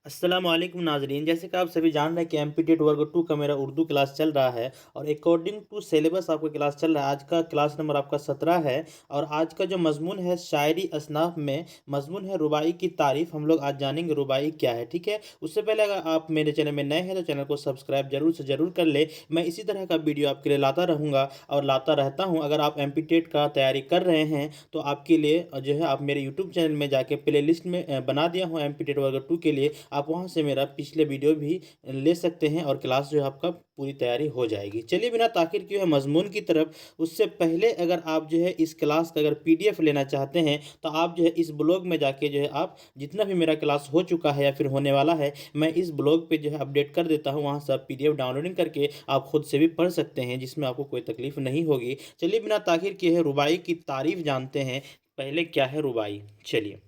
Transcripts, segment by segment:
अस्सलाम वालेकुम नाजरीन। जैसे कि आप सभी जान रहे हैं कि एमपी वर्ग 2 का मेरा उर्दू क्लास चल रहा है और अकॉर्डिंग टू सिलेबस आपका क्लास चल रहा है। आज का क्लास नंबर आपका 17 है और आज का जो मजमून है शायरी असनाफ में मजमून है रुबाई की तारीफ़। हम लोग आज जानेंगे रुबाई क्या है, ठीक है। उससे पहले अगर आप मेरे चैनल में नए हैं तो चैनल को सब्सक्राइब जरूर से ज़रूर कर ले। मैं इसी तरह का वीडियो आपके लिए लाता रहूँगा और लाता रहता हूँ। अगर आप एमपी का तैयारी कर रहे हैं तो आपके लिए जो है आप मेरे यूट्यूब चैनल में जाके प्ले लिस्ट में बना दिया हूँ एमपी वर्ग 2 के लिए। आप वहां से मेरा पिछले वीडियो भी ले सकते हैं और क्लास जो है आपका पूरी तैयारी हो जाएगी। चलिए बिना ताखिर किए हुए मजमून की तरफ। उससे पहले अगर आप जो है इस क्लास का अगर पीडीएफ लेना चाहते हैं तो आप जो है इस ब्लॉग में जाके जो है आप जितना भी मेरा क्लास हो चुका है या फिर होने वाला है मैं इस ब्लॉग पे जो है अपडेट कर देता हूँ। वहाँ से आप पीडीएफ डाउनलोडिंग करके आप खुद से भी पढ़ सकते हैं, जिसमें आपको कोई तकलीफ नहीं होगी। चलिए बिना ताखिर किए हुए रुबाई की तारीफ जानते हैं। पहले क्या है रुबाई, चलिए।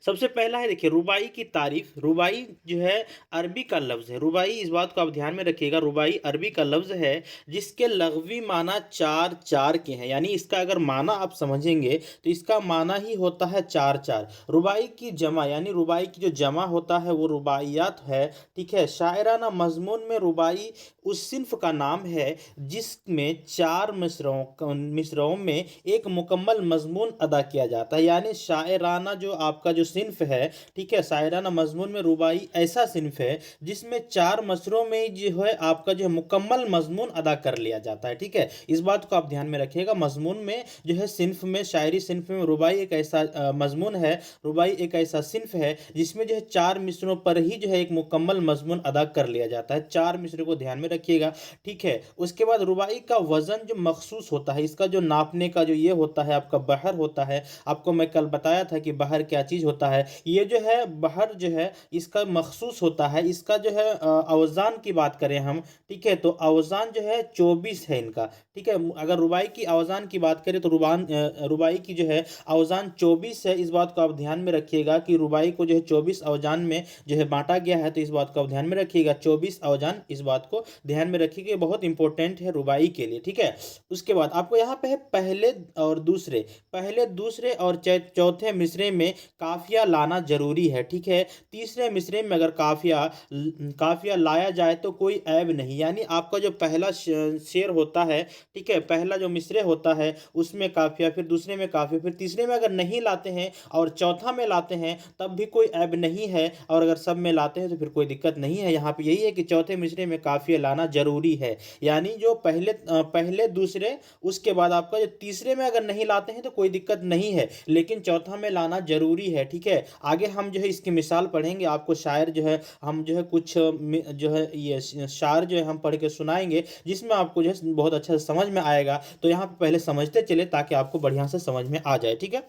सबसे पहला है, देखिए, रुबाई की तारीफ। रुबाई जो है अरबी का लफ्ज़ है। रुबाई, इस बात को आप ध्यान में रखिएगा, रुबाई अरबी का लफ्ज़ है जिसके लग़वी माना चार चार के हैं। यानी इसका अगर माना आप समझेंगे तो इसका माना ही होता है चार चार। रुबाई की जमा यानी रुबाई की जो जमा होता है वो रुबाइयात है, ठीक है। शायराना मजमून में रुबाई उस सिन्फ का नाम है जिसमें चार मिसरों में एक मुकम्मल मजमून अदा किया जाता है। यानी शायराना जो आपका जो सिन्फ है, ठीक है, शायराना मजमून में रुबाई ऐसा सिन्फ है जिसमें चार मसरों में जो है आपका जो है मुकम्मल मजमून अदा कर लिया जाता है, ठीक है। इस बात को आप ध्यान में रखिएगा। मजमून में जो है सिन्फ में, शायरी सिन्फ में रुबाई एक ऐसा मजमून है, रुबाई एक ऐसा सिन्फ है जिसमें जो है चार मिसरों पर ही जो है एक मुकम्मल मजमून अदा कर लिया जाता है। चार मिसरों को ध्यान में रखिएगा, ठीक है। उसके बाद रुबाई का वजन जो मखसूस होता है, इसका जो नापने का जो ये होता है आपका बहर होता है। आपको मैं कल बताया था कि बहर क्या चीज़ होता है। ये जो है बहर जो है इसका मखसूस होता है। इसका जो है अवजान की बात करें हम, ठीक है, तो अवजान जो है 24 है इनका, ठीक है। अगर रुबाई की अवजान की बात करें तो रुबाई की जो है अवजान 24 है। इस बात को आप ध्यान में रखिएगा कि रुबाई को जो है 24 अवजान में जो है बांटा गया है, तो इस बात को आप ध्यान में रखिएगा, 24 अवजान। इस बात को ध्यान में रखिएगा, ये बहुत इंपॉर्टेंट है रुबाई के लिए, ठीक है। उसके बाद आपको यहाँ पे है पहले दूसरे और चौथे मिसरे में काफिया लाना जरूरी है, ठीक है। तीसरे मिसरे में अगर काफिया लाया जाए तो कोई ऐब नहीं। यानी आपका जो पहला शेर होता है, ठीक है, पहला जो मिसरे होता है उसमें काफिया, फिर दूसरे में काफिया, फिर तीसरे में अगर नहीं लाते हैं और चौथा में लाते हैं तब भी कोई ऐब नहीं है, और अगर सब में लाते हैं तो फिर कोई दिक्कत नहीं है। यहाँ पे यही है कि चौथे मिसरे में काफिया लाना जरूरी है। यानी जो पहले दूसरे, उसके बाद आपका जो तीसरे में अगर नहीं लाते हैं तो कोई दिक्कत नहीं है, लेकिन चौथा में लाना जरूरी है, ठीक है। आगे हम जो है इसकी मिसाल पढ़ेंगे। आपको शायर जो है हम जो है कुछ जो है ये शायर जो है हम पढ़ के सुनाएंगे जिसमें आपको जो है बहुत अच्छा से समझ में आएगा। तो यहाँ पे पहले समझते चले ताकि आपको बढ़िया से समझ में आ जाए, ठीक है।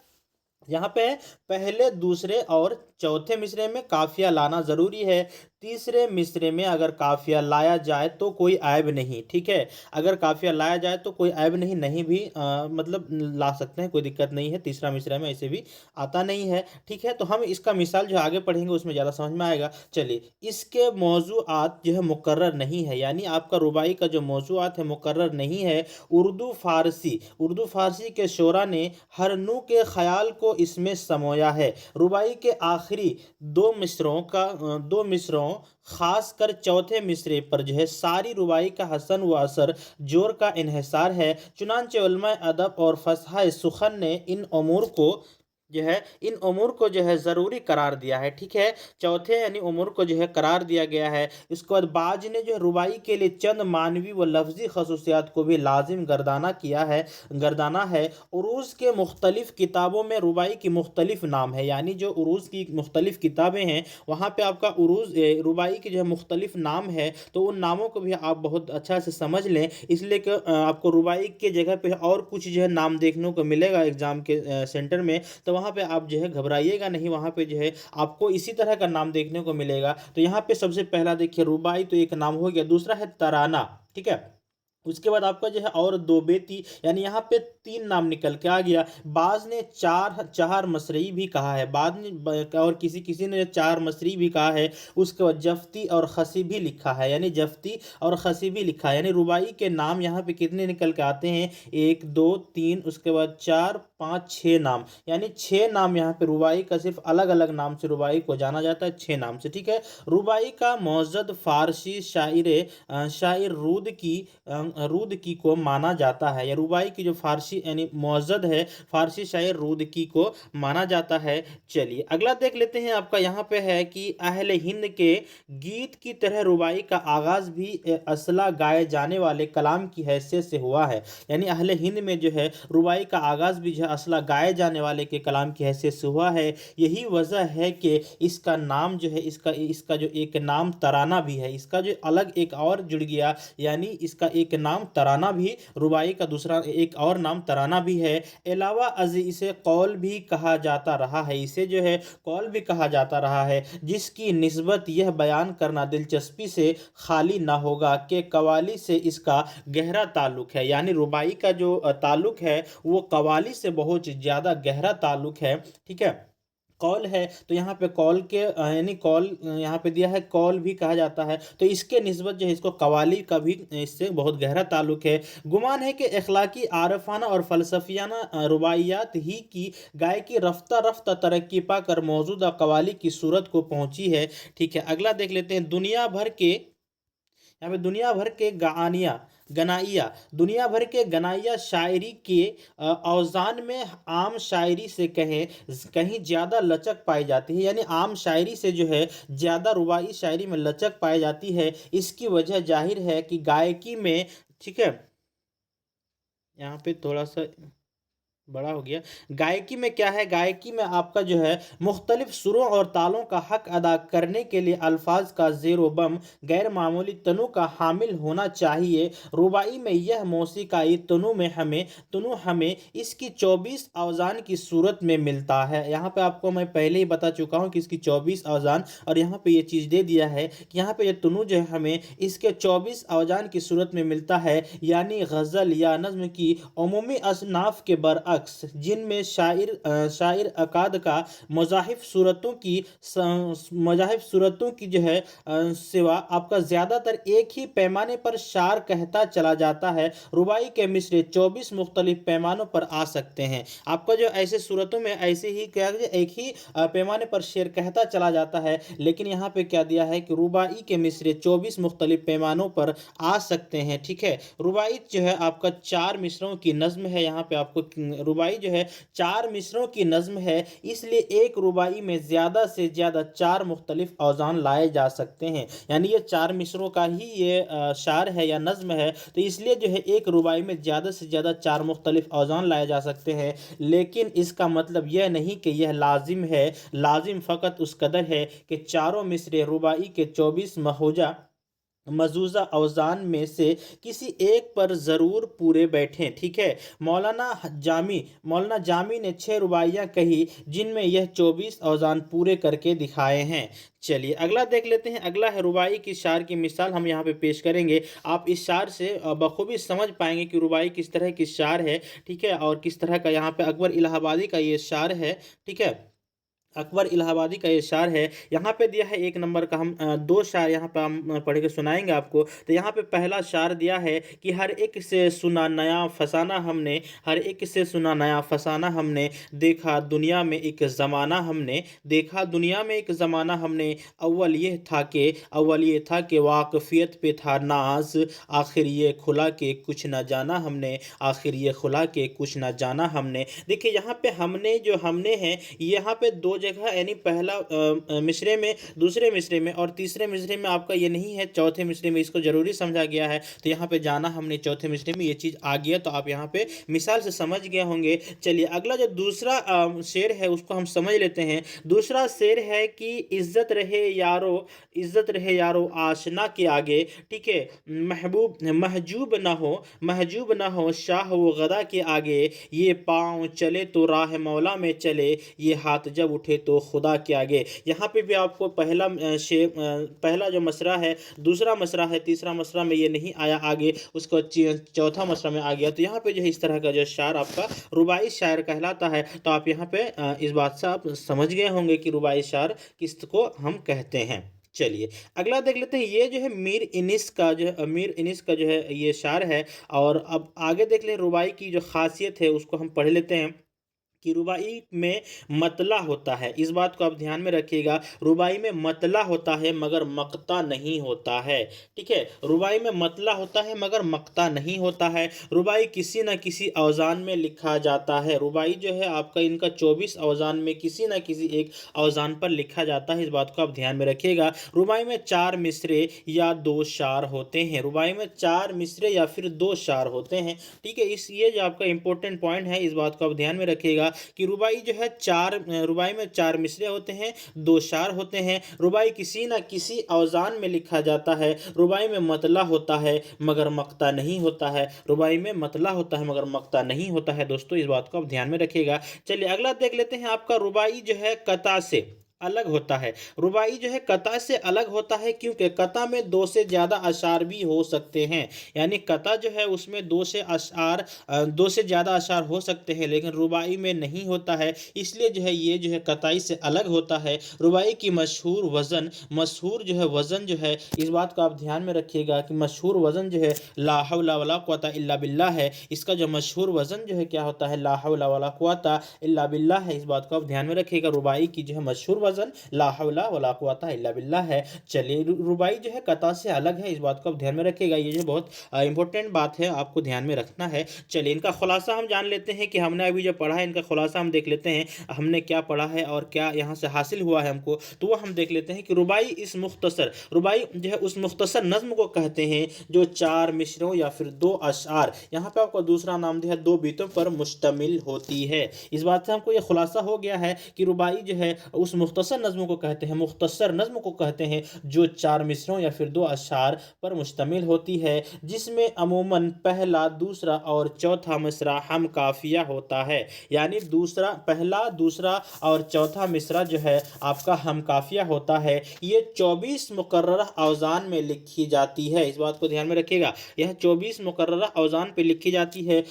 यहाँ पे पहले दूसरे और चौथे मिसरे में काफिया लाना जरूरी है। तीसरे मिसरे में अगर काफिया लाया जाए तो कोई ऐब नहीं, ठीक है। अगर काफिया लाया जाए तो कोई ऐब नहीं, नहीं भी मतलब ला सकते हैं, कोई दिक्कत नहीं है। तीसरा मिसरा में ऐसे भी आता नहीं है, ठीक है। तो हम इसका मिसाल जो आगे पढ़ेंगे उसमें ज़्यादा समझ में आएगा। चलिए, इसके मौजूआत जो है मुकर्रर नहीं है। यानी आपका रुबाई का जो मौजूआत है मुकर्रर नहीं है। उर्दू फारसी के शोरा ने हर नू के ख्याल को इसमें समोया है। रुबाई के आखिरी दो मिसरों खास कर चौथे मिसरे पर जो है सारी रुबाई का हसन व असर जोर का इन्हिसार है। चुनांचे उलमा अदब और फसहा सुखन ने इन उमूर को जो है ज़रूरी करार दिया है, ठीक है। चौथे यानी उमूर को जो है करार दिया गया है। इसके बाद बाज ने जो है रुबाई के लिए चंद मानवी व लफ्ज़ी खसूसियात को भी लाजिम गर्दाना है। उरूज़ के मुख्तलिफ़ किताबों में रुबाई की मुख्तलिफ़ नाम है। यानी जो उरूज़ की मुख्तलिफ़ किताबें हैं वहाँ पे आपका रुबाई की जो है मुख्तलिफ़ नाम है, तो उन नामों को भी आप बहुत अच्छा से समझ लें। इसलिए कि आपको रुबाई के जगह पे और कुछ जो है नाम देखने को मिलेगा एग्ज़ाम के सेंटर में, तो वहाँ पे आप जो है घबराइएगा नहीं। वहाँ पे जो है आपको इसी तरह का नाम देखने को मिलेगा। तो यहाँ पे सबसे पहला देखिए रुबाई तो एक नाम हो गया। दूसरा है तराना, ठीक है। उसके बाद आपका जो है और दो बेती, यानी यहाँ पे तीन नाम निकल के आ गया। बाज ने चार चार मसरई भी कहा है, बाद ने और किसी किसी ने चार मसरी भी कहा है। उसके बाद जफ्ती और खसी भी लिखा है, यानी जफ्ती और खसी भी लिखा है। यानी रुबाई के नाम यहाँ पे कितने निकल के आते हैं, एक दो तीन, उसके बाद चार पाँच छः नाम, यानी छः नाम यहाँ पे रुबाई का, सिर्फ अलग अलग नाम से रुबाई को जाना जाता है, छः नाम से। ठीक है। रुबाई का मौजद फारसी शायर रूद की को माना जाता है, या रुबाई की जो फारसी यानी मौजद है, फारसी शायर रूद की को माना जाता है। चलिए अगला देख लेते हैं। आपका यहाँ पे है कि अहले हिंद के गीत की तरह रुबाई का आगाज भी असला गाए जाने वाले कलाम की हैसियत से हुआ है। यानी अहले हिंद में जो है रुबाई का आगाज भी जो है असला गाए जाने वाले के कलाम की हैसियत से हुआ है। यही वजह है कि इसका नाम जो है, इसका इसका जो एक नाम तराना भी है, इसका जो अलग एक और जुड़ गया, यानी इसका एक नाम तराना भी, रुबाई का दूसरा एक और नाम तराना भी है। अलावा अज इसे कौल भी कहा जाता रहा है, इसे जो है कौल भी कहा जाता रहा है, जिसकी निस्बत यह बयान करना दिलचस्पी से खाली ना होगा कि कवाली से इसका गहरा ताल्लुक है। यानी रुबाई का जो ताल्लुक है वो कवाली से बहुत ज़्यादा गहरा ताल्लुक है। ठीक है। कौल है तो यहाँ पे कौल के यानी कौल यहाँ पे दिया है, कौल भी कहा जाता है, तो इसके निस्बत जो है इसको कवाली का भी इससे बहुत गहरा ताल्लुक है। गुमान है कि अखलाकी, आरफाना और फ़लसफ़ियाना रुबाइयात ही की गायकी रफ्ता रफ्ता तरक्की पाकर मौजूदा कवाली की सूरत को पहुँची है। ठीक है। अगला देख लेते हैं। यहाँ पे दुनिया भर के गनाइया दुनिया भर के गनाइया शायरी के औज़ान में आम शायरी से कहीं ज़्यादा लचक पाई जाती है। यानी आम शायरी से जो है ज़्यादा रुबाई शायरी में लचक पाई जाती है। इसकी वजह जाहिर है कि गायकी में, ठीक है, यहाँ पे थोड़ा सा बड़ा हो गया। गायकी में क्या है, गायकी में आपका जो है मुख्तलिफ सुरों और तालों का हक अदा करने के लिए अल्फाज का ज़ेरो बम गैर मामूली तनु का हामिल होना चाहिए। रुबाई में यह मौसीकाई तनु हमें इसकी 24 अवजान की सूरत में मिलता है। यहाँ पे आपको मैं पहले ही बता चुका हूँ कि इसकी 24 अवजान, और यहाँ पे ये चीज़ दे दिया है कि यहाँ पे ये तनु जो है हमें इसके 24 अवजान की सूरत में मिलता है। यानी गज़ल या नज़्म की अमूमी असनाफ के बरअक्स, जिनमें शायर अकाद का मज़ाहिफ सूरतों की जो है सिवा आपका ज़्यादातर एक ही पैमाने पर शार कहता चला जाता है। रुबाई के मिसरे 24 मुख्तलिफ पैमानों पर आ सकते हैं। आपका जो ऐसे सूरतों में ऐसे ही क्या एक ही पैमाने पर शेर कहता चला जाता है, लेकिन यहाँ पे क्या दिया है कि रुबाई के मिसरे 24 मुख्तलिफ पैमानों पर आ सकते हैं। ठीक है। रुबाई जो है आपका 4 मिसरों की नज़्म है। यहाँ पे आपको रुबाई जो है 4 मिसरों की नज़्म है, इसलिए एक रुबाई में ज़्यादा से ज़्यादा 4 मुख्तलिफ औज़ान लाए जा सकते हैं। यानी ये 4 मिसरों का ही ये शार है या नज़्म है, तो इसलिए जो है एक रुबाई में ज़्यादा से ज़्यादा 4 मुख्तलिफ औज़ान लाए जा सकते हैं। लेकिन इसका मतलब यह नहीं कि यह लाजिम है, लाजिम फ़कत उस कदर है कि चारों मिसरे रुबाई के 24 मजूज़ा औज़ान में से किसी एक पर ज़रूर पूरे बैठें। ठीक है। मौलाना जामी ने 6 रुबाइयाँ कही जिनमें यह 24 औज़ान पूरे करके दिखाए हैं। चलिए अगला देख लेते हैं। अगला है रुबाई की शार की मिसाल हम यहाँ पे पेश करेंगे। आप इस शार से बखूबी समझ पाएंगे कि रुबाई किस तरह की शार है। ठीक है। और किस तरह का, यहाँ पे अकबर इलाहाबादी का ये शार है। ठीक है। अकबर इलाहाबादी का ये शार है। यहाँ पे दिया है 1 नंबर का, हम 2 शार यहाँ पे हम पढ़ के सुनाएंगे आपको। तो यहाँ पे पहला शार दिया है कि हर एक से सुना नया फसाना हमने, हर एक से सुना नया फसाना हमने, देखा दुनिया में एक ज़माना हमने, देखा दुनिया में एक ज़माना हमने, अव्वल ये था कि वाकफियत पे था नाज, आखिर ये खुला के कुछ न जाना हमने, आखिर ये खुला के कुछ न जाना हमने। देखिए यहाँ पे हमने हैं, यहाँ पे 2 जगह, यानी पहला मिसरे में, दूसरे मिसरे में और तीसरे मिसरे में आपका ये नहीं है, चौथे मिसरे में इसको जरूरी समझा गया है। तो यहाँ पे जाना हमने चौथे मिसरे में ये चीज़ आ गया, तो आप यहाँ पे मिसाल से समझ गए होंगे। चलिए अगला जो दूसरा शेर है उसको हम समझ लेते हैं। दूसरा शेर है कि इज्जत रहे यारो आशना के आगे। ठीक है। महजूब ना हो शाह व गदा के आगे, ये पाँव चले तो राह मौला में चले, ये हाथ जब उठे आगे तो खुदा के आगे। यहाँ पे भी आपको पहला जो मसरा है, दूसरा मसरा है, तीसरा मसरा में ये नहीं आया आगे, उसको चौथा मसरा में आ गया। तो यहाँ पे जो है इस तरह का जो शायर आपका रुबाई शायर कहलाता है। तो आप यहाँ पे इस बात से आप समझ गए होंगे कि रुबाई शायर किसको हम कहते हैं। चलिए अगला देख लेते हैं। ये जो है मीर इनिस का जो है ये शायर है। और अब आगे देख लें रुबाई की जो खासियत है उसको हम पढ़ लेते हैं कि रुबाई में मतला होता है। इस बात को आप ध्यान में रखिएगा, रुबाई में मतला होता है मगर मक्ता नहीं होता है। ठीक है, रुबाई में मतला होता है मगर मक्ता नहीं होता है। रुबाई किसी न किसी औजान में लिखा जाता है। रुबाई जो है आपका इनका 24 औजान में किसी न किसी एक औजान पर लिखा जाता है। इस बात को आप ध्यान में रखिएगा। रुबाई में 4 मिसरे या 2 शार होते हैं। रुबाई में 4 मिसरे या फिर 2 शार होते हैं। ठीक है, ये जो आपका इंपॉर्टेंट पॉइंट है, इस बात को आप ध्यान में रखिएगा कि रुबाई जो है रुबाई में 4 मिसरे होते हैं, 2 शार होते हैं। रुबाई किसी न किसी औजान में लिखा जाता है। रुबाई में मतला होता है मगर मक्ता नहीं होता है। रुबाई में मतला होता है मगर मक्ता नहीं होता है। दोस्तों इस बात को आप ध्यान में रखिएगा। चलिए अगला देख लेते हैं। आपका रुबाई जो है कता से अलग होता है। रुबाई जो है कता से अलग होता है क्योंकि कता में 2 से ज़्यादा अशार भी हो सकते हैं। यानी कता जो है उसमें 2 से ज़्यादा अशार हो सकते हैं, लेकिन रुबाई में नहीं होता है। इसलिए जो है ये जो है कताई से अलग होता है। रुबाई की मशहूर जो है वज़न जो है, इस बात को आप ध्यान में रखिएगा कि मशहूर वज़न जो है ला हौला वला कुव्वता इल्ला बिल्लाह है। इसका जो मशहूर वज़न जो है क्या होता है, ला हौला वला कुव्वता इल्ला बिल्लाह है। इस बात को आप ध्यान में रखिएगा। रुबाई की जो है मशहूर वज़न ला हौला वला कुव्वता इल्ला बिल्लाह है। चलिए रुबाई जो है कता से अलग है, इस बात को आप ध्यान में रखिएगा। ये जो बहुत इंपॉर्टेंट बात है, आपको ध्यान में रखना है। चलिए इनका खुलासा हम जान लेते हैं कि हमने अभी जो पढ़ा है, इनका खुलासा हम देख लेते हैं हमने क्या पढ़ा है और क्या यहाँ से हासिल हुआ है हमको। तो वो हम देख लेते हैं कि रुबाई जो है उस मुख्तसर नज़्म को कहते हैं जो 4 मिसरों या फिर 2 अशआर, यहाँ पे आपको दूसरा नाम दिया है, 2 बीतों पर मुश्तमिल होती है। इस बात से हमको ये खुलासा हो गया है कि रुबाई जो है उस मुख्तसर नज़्म को कहते हैं, जो 4 मिसरों या फिर 2 अशआर पर मुश्तमिल होती है, जिसमें अमूमन पहला, दूसरा और चौथा मिसरा हम काफिया होता है। यानी पहला, दूसरा और चौथा मिसरा जो है आपका हम काफिया होता है। ये 24 मुकर्ररा औजान में लिखी जाती है। इस बात को ध्यान में रखिएगा, यह 24 मुकर्ररा औजान पे लिखी जाती है।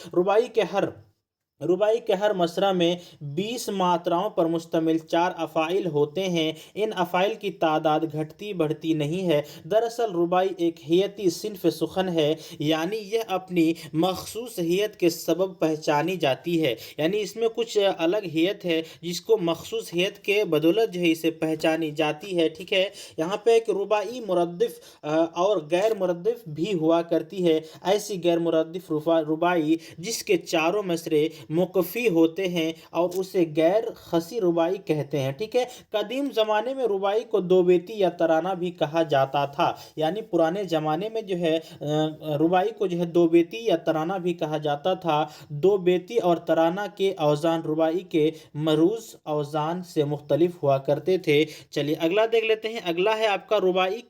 रुबाई के हर मसरा में 20 मात्राओं पर मुश्तमिल 4 अफ़ाइल होते हैं। इन अफ़ाइल की तादाद घटती बढ़ती नहीं है। दरअसल रुबाई एक हियती सिन्फ़ सुखन है, यानी यह अपनी मखसूस हियत के सबब पहचानी जाती है। यानी इसमें कुछ अलग हियत है जिसको मखसूस हियत के बदौलत जो है इसे पहचानी जाती है। ठीक है, यहाँ पे एक रुबाई मुरद्दिफ़ और गैर मुरद्दिफ़ भी हुआ करती है। ऐसी गैर मुरद्दिफ़ रुबाई जिसके चारों मसरे मुकफ़ी होते हैं और उसे गैर खसी रुबाई कहते हैं। ठीक है, कदीम ज़माने में रुबाई को 2 बेती या तराना भी कहा जाता था। यानी पुराने ज़माने में जो है रुबाई को जो है 2 बेती या तराना भी कहा जाता था। 2 बेती और तराना के औज़ान रुबाई के मरूज़ औज़ान से मुख्तलिफ हुआ करते थे। चलिए अगला देख लेते हैं। अगला है आपका रुबाई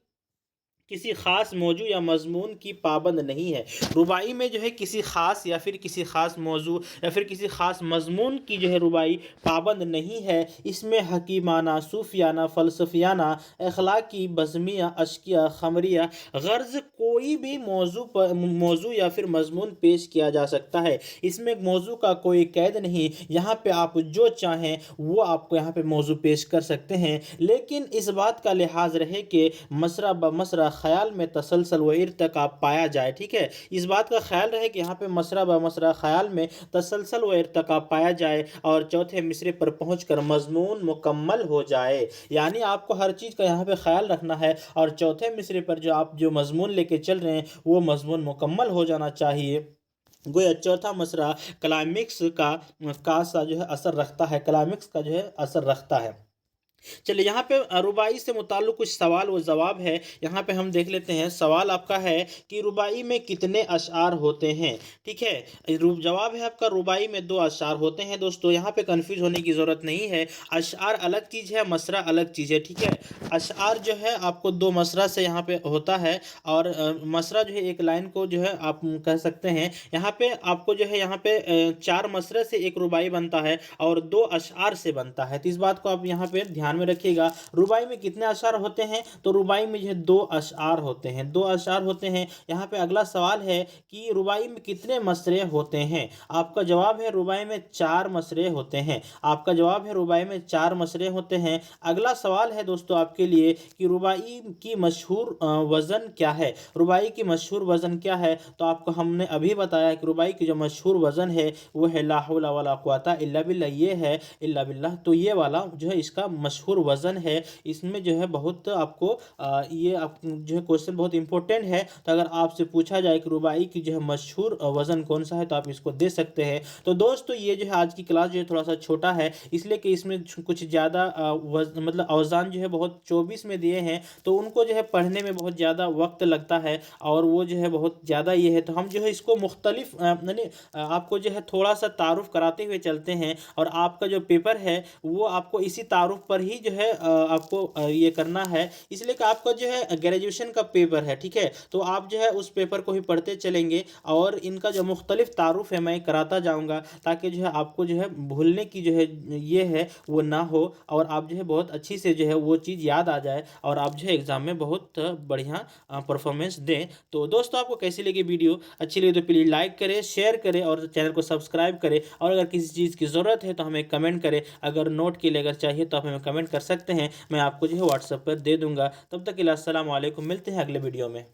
किसी ख़ास मौजू या मज़मून की पाबंद नहीं है। रुबाई में जो है किसी ख़ास या फिर किसी ख़ास मौजू या फिर किसी ख़ास मज़मून की जो है रुबाई पाबंद नहीं है। इसमें हकीमाना, सूफियाना, फ़लसफ़ियाना, अखलाकी, बज़मिया, अश्किया, ख़मरिया गर्ज़ कोई भी मौजू या फिर मज़मून पेश किया जा सकता है। इसमें मौजू का कोई कैद नहीं, यहाँ पे आप जो चाहें वो आपको यहाँ पे मौजू पेश कर सकते हैं। लेकिन इस बात का लिहाज रहे कि मसरा ब मसरा ख़याल में तसलसल व इर्तिक़ाब पाया जाए। ठीक है, इस बात का ख्याल रहे कि यहाँ पे मसरा ब मसरा ख़याल में तसलसल व इर्तिक़ाब पाया जाए और चौथे मिसरे पर पहुँचकर मज़मून मुकम्मल हो जाए। यानी आपको हर चीज़ का यहाँ पे ख्याल रखना है और चौथे मिसरे पर जो आप जो मज़मून लेके चल रहे हैं वो मज़मून मुकम्मल हो जाना चाहिए। गोया चौथा मसरा क्लाइमेक्स का सा जो है असर रखता है, क्लाइमेक्स का जो है असर रखता है। चलिए यहाँ पे रुबाई से मुताल्लिक़ कुछ सवाल व जवाब है। यहाँ पे हम देख लेते हैं। सवाल आपका है कि रुबाई में कितने अशआर होते हैं। ठीक है, जवाब है आपका रुबाई में 2 अशआर होते हैं। दोस्तों यहाँ पे कंफ्यूज होने की ज़रूरत नहीं है। अशआर अलग चीज़ है, मसरा अलग चीज़ है। ठीक है, अशआर जो है आपको 2 मसरा से यहाँ पे होता है, और मसरा जो है एक लाइन को जो है आप कह सकते हैं। यहाँ पे आपको जो है यहाँ पे 4 मसरे से एक रुबाई बनता है और 2 अशआर से बनता है। तो इस बात को आप यहाँ पे ध्यान में रखिएगा। रुबाई में कितने अशआर होते हैं, तो रुबाई में जो है 2 अशआर होते हैं, 2 अशआर होते हैं। यहाँ पे अगला सवाल है कि रुबाई में कितने मसरे होते हैं। आपका जवाब है रुबाई में 4 मसरे होते हैं। आपका जवाब है रुबाई में 4 मसरे होते हैं। अगला सवाल है दोस्तों आपके लिए कि रुबाई की मशहूर वज़न क्या है। रुबाई की मशहूर वज़न क्या है, तो आपको हमने अभी बताया कि रुबाई की जो मशहूर वज़न है वो है ला हौला वला कुव्वता इल्ला बिल्लाह, ये है इल्ला बिल्लाह। तो ये वाला जो है इसका मशहूर वज़न है। इसमें जो है बहुत आपको ये जो है क्वेश्चन बहुत इंपॉर्टेंट है। तो अगर आपसे पूछा जाए कि रुबाई की जो है मशहूर वज़न कौन सा है, तो आप इसको दे सकते हैं। तो दोस्तों ये जो है आज की क्लास जो है थोड़ा सा छोटा है, इसलिए कि इसमें कुछ ज़्यादा मतलब औज़ान जो है बहुत 24 में दिए हैं, तो उनको जो है पढ़ने में बहुत ज़्यादा वक्त लगता है, और वो जो है बहुत ज़्यादा ये है। तो हम जो है इसको मुख्तलिफ यानी आपको जो है थोड़ा सा तारुफ कराते हुए चलते हैं, और आपका जो पेपर है वो आपको इसी तारुफ पर ही जो है आपको ये करना है। इसलिए कि आपका जो है ग्रेजुएशन का पेपर है। ठीक है, तो आप जो है उस पेपर को ही पढ़ते चलेंगे, और इनका जो मुख्तलिफ तारुफ है मैं कराता जाऊँगा, ताकि जो है आपको जो है भूलने की जो है ये है वो ना हो, और आप जो है बहुत अच्छी से जो है वो चीज़ याद आ जाए, और आप जो है एग्ज़ाम में बहुत बढ़िया परफॉर्मेंस दें। तो दोस्तों आपको कैसी लगी वीडियो, अच्छी लगी तो प्लीज़ लाइक करें, शेयर करें और चैनल को सब्सक्राइब करें, और अगर किसी चीज़ की ज़रूरत है तो हमें कमेंट करें। अगर नोट के लिए अगर चाहिए तो आप हमें कमेंट कर सकते हैं, मैं आपको जो है व्हाट्सएप पर दे दूँगा। तब तक के लिए अस्सलाम वालेकुम, मिलते हैं अगले वीडियो में।